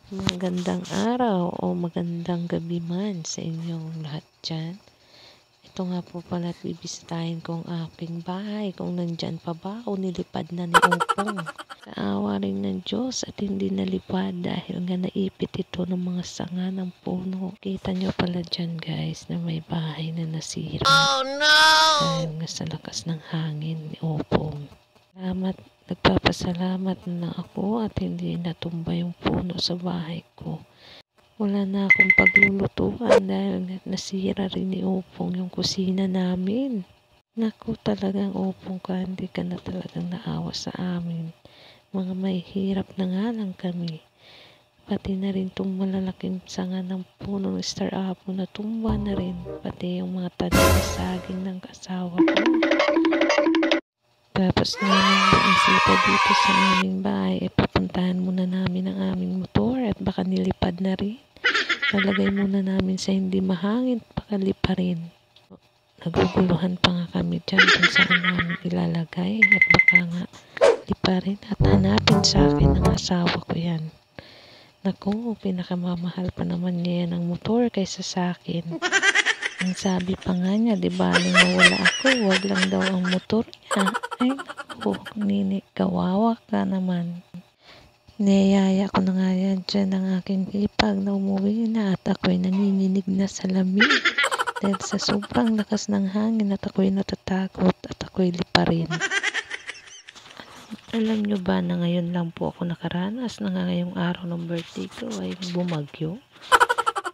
Magandang araw o magandang gabi man sa inyong lahat dyan. Ito nga po pala at bibisitahin ko ang aking bahay kung nandyan pa ba o nilipad na ni Opong. Kaawa rin ng Diyos at hindi nalipad dahil nga naipit ito ng mga sanga ng puno. Kita nyo pala dyan guys na may bahay na nasira. Oh no! Dahil nga sa lakas ng hangin ni Opong. Nagpapasalamat na ako at hindi natumba yung puno sa bahay ko. Wala na akong paglulutuan dahil nasira rin ni Opong yung kusina namin. Naku, talagang Opong ka, hindi ka na talagang naawa sa amin. Mga may hirap na nga lang kami. Pati na rin itong malalaking sanga ng puno ng star apple na tumba na rin. Pati yung mga tanim na saging ng kasawa ko. Tapos namin naisipa dito sa aming bahay, papuntahan muna namin ang aming motor at baka nilipad na rin. Palagay muna namin sa hindi mahangin, baka lipa rin. Naguguluhan pa nga kami dyan kung saan namin ilalagay at baka nga lipa rin at hanapin sa akin ng asawa ko yan. Naku, pinakamamahal pa naman niya yan ang motor kaysa sa akin. Ang sabi pa nga niya, di ba, nung nawala ako, wag lang daw ang motor niya. Ay, naku, nini, kawawa ka naman. Niyayaya ko na nga yan dyan ang aking hipag na umuwi na at ako'y nanginginig na sa lamig. Dahil sa sobrang lakas ng hangin at ako'y natatakot at ako'y lipa rin. Alam nyo ba na ngayon lang po ako nakaranas na ngayong araw ng birthday ko ay bumagyo?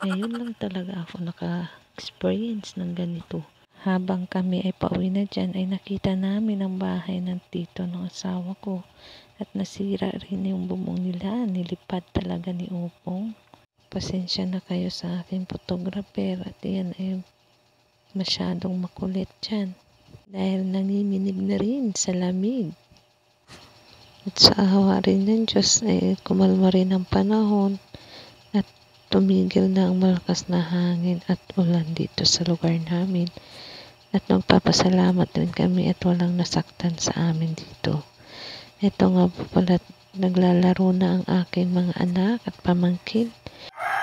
Ngayon lang talaga ako naka-experience ng ganito. Habang kami ay pauwi na dyan ay nakita namin ang bahay ng tito ng asawa ko. At nasira rin yung bubong nila. Nilipad talaga ni Opong. Pasensya na kayo sa aking photographer at yan ay masyadong makulit dyan. Dahil nanginginig na rin sa lamig. At sa awa rin ng Diyos ay kumalma rin ang panahon. Tumigil na ang malakas na hangin at ulan dito sa lugar namin at nagpapasalamat din kami at walang nasaktan sa amin dito. Ito nga po pala, naglalaro na ang aking mga anak at pamangkin.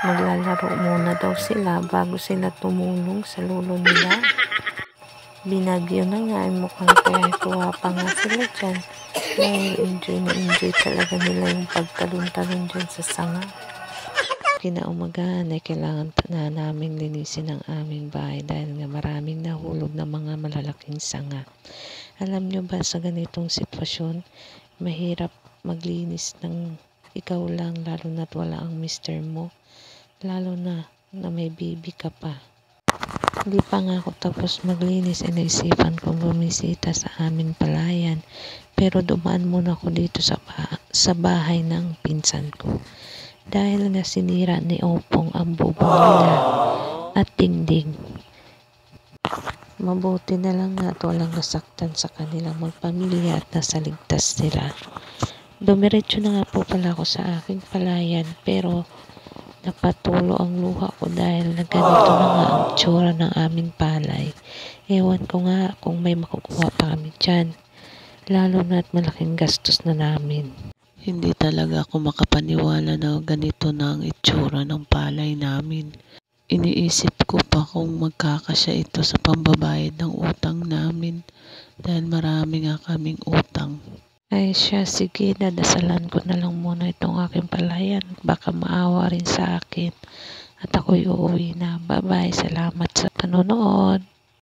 Maglalaro muna daw sila bago sila tumulong sa lulo nila. Binagyo na nga, mukhang kaya tuwa pa nga sila dyan. Dahil enjoy talaga nila yung pagtalon-talon dyan sa sanga. Kinaumagahan ay kailangan na naming linisin ang aming bahay dahil nga maraming nahulog na mga malalaking sanga. Alam nyo ba sa ganitong sitwasyon, mahirap maglinis ng ikaw lang lalo na't wala ang mister mo. Lalo na may baby ka pa. Hindi pa nga ako tapos maglinis ay naisipan kong bumisita sa aming palayan. Pero dumaan muna ako dito sa bahay ng pinsan ko. Dahil nga sinira ni Opong ang bubong nila at dingding. Mabuti na lang nga at walang nasaktan sa kanilang magpamilya at nasa ligtas sila. Dumiretso na nga po pala ako sa aking palayan pero napatulo ang luha ko dahil ganito na nga ang tsura ng aming palay. Ewan ko nga kung may makukuha pa kami dyan. Lalo na at malaking gastos na namin. Hindi talaga ako makapaniwala na ganito na ang itsura ng palay namin. Iniisip ko pa kung magkakasya ito sa pambabayad ng utang namin dahil marami nga kaming utang. Ay siya, sige, dadasalan ko na lang muna itong aking palayan. Baka maawa rin sa akin at ako'y uuwi na. Bye-bye, salamat sa panonood.